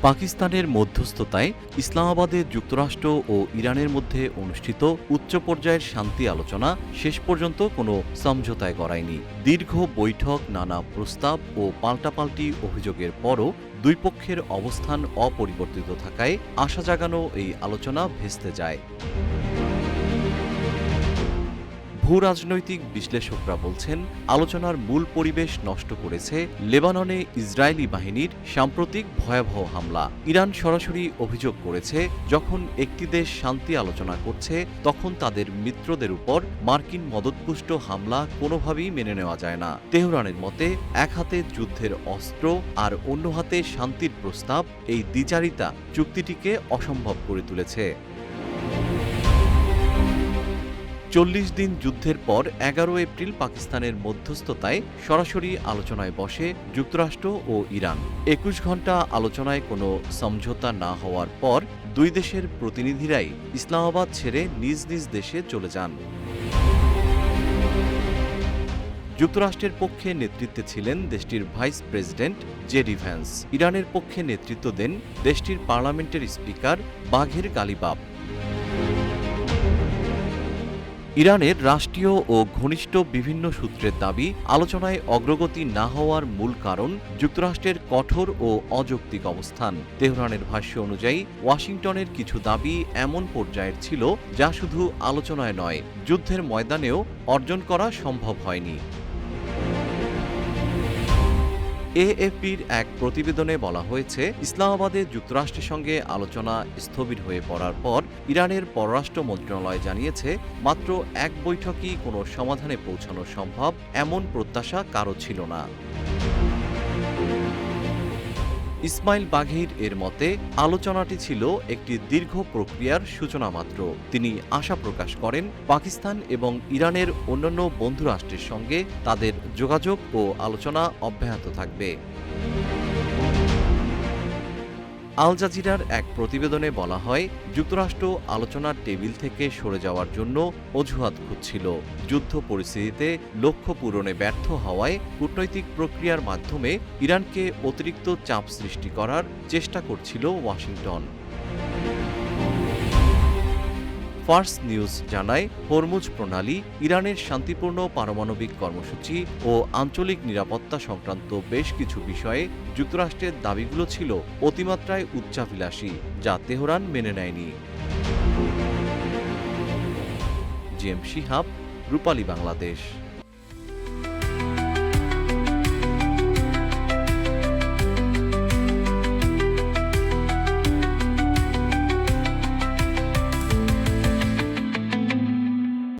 পাকিস্তানের মধ্যস্থতায় ইসলামাবাদে যুক্তরাষ্ট্র ও ইরানের মধ্যে অনুষ্ঠিত উচ্চ পর্যায়ের শান্তি আলোচনা শেষ পর্যন্ত কোনো সমঝোতায় গড়ায়নি। দীর্ঘ বৈঠক, নানা প্রস্তাব ও পাল্টাপাল্টি অভিযোগের পরও দুই পক্ষের অবস্থান অপরিবর্তিত থাকায় আশা জাগানো এই আলোচনা ভেস্তে যায়। ভূরাজনৈতিক বিশ্লেষকরা বলছেন, আলোচনার মূল পরিবেশ নষ্ট করেছে লেবাননে ইসরায়েলি বাহিনীর সাম্প্রতিক ভয়াবহ হামলা। ইরান সরাসরি অভিযোগ করেছে, যখন একটি দেশ শান্তি আলোচনা করছে তখন তাদের মিত্রদের উপর মার্কিন মদতপুষ্ট হামলা কোনোভাবেই মেনে নেওয়া যায় না। তেহরানের মতে, এক হাতে যুদ্ধের অস্ত্র আর অন্য হাতে শান্তির প্রস্তাব, এই দ্বিচারিতা চুক্তিটিকে অসম্ভব করে তুলেছে। ৪০ দিন যুদ্ধের পর ১১ এপ্রিল পাকিস্তানের মধ্যস্থতায় সরাসরি আলোচনায় বসে যুক্তরাষ্ট্র ও ইরান। ২১ ঘণ্টা আলোচনায় কোনো সমঝোতা না হওয়ার পর দুই দেশের প্রতিনিধিরাই ইসলামাবাদ ছেড়ে নিজ নিজ দেশে চলে যান। যুক্তরাষ্ট্রের পক্ষে নেতৃত্বে ছিলেন দেশটির ভাইস প্রেসিডেন্ট জেডি ভ্যান্স। ইরানের পক্ষে নেতৃত্ব দেন দেশটির পার্লামেন্টের স্পিকার বাঘের গালিবাফ। ইরানের রাষ্ট্রীয় ও ঘনিষ্ঠ বিভিন্ন সূত্রের দাবি, আলোচনায় অগ্রগতি না হওয়ার মূল কারণ যুক্তরাষ্ট্রের কঠোর ও অযৌক্তিক অবস্থান। তেহরানের ভাষ্য অনুযায়ী ওয়াশিংটনের কিছু দাবি এমন পর্যায়ের ছিল যা শুধু আলোচনায় নয়, যুদ্ধের ময়দানেও অর্জন করা সম্ভব হয়নি। এএফপির এক প্রতিবেদনে বলা হয়েছে, ইসলামাবাদে যুক্তরাষ্ট্রের সঙ্গে আলোচনা স্থবির হয়ে পড়ার পর ইরানের পররাষ্ট্র মন্ত্রণালয় জানিয়েছে, মাত্র এক বৈঠকই কোনো সমাধানে পৌঁছানো সম্ভব এমন প্রত্যাশা কারও ছিল না। ইসমাইল বাঘের এর মতে, আলোচনাটি ছিল একটি দীর্ঘ প্রক্রিয়ার সূচনা মাত্র। তিনি আশা প্রকাশ করেন, পাকিস্তান এবং ইরানের অন্যান্য বন্ধু রাষ্ট্রের সঙ্গে তাদের যোগাযোগ ও আলোচনা অব্যাহত থাকবে। আল জাজিরার এক প্রতিবেদনে বলা হয়, যুক্তরাষ্ট্র আলোচনার টেবিল থেকে সরে যাওয়ার জন্য অজুহাত খুঁজছিল। যুদ্ধ পরিস্থিতিতে লক্ষ্য পূরণে ব্যর্থ হওয়ায় কূটনৈতিক প্রক্রিয়ার মাধ্যমে ইরানকে অতিরিক্ত চাপ সৃষ্টি করার চেষ্টা করছিল ওয়াশিংটন। ফার্স নিউজ জানায়, হরমুজ প্রণালী, ইরানের শান্তিপূর্ণ পারমাণবিক কর্মসূচি ও আঞ্চলিক নিরাপত্তা সংক্রান্ত বেশ কিছু বিষয়ে যুক্তরাষ্ট্রের দাবিগুলো ছিল অতিমাত্রায় উচ্চাভিলাষী, যা তেহরান মেনে নেয়নি। জিএম শিহাব, রূপালী বাংলাদেশ।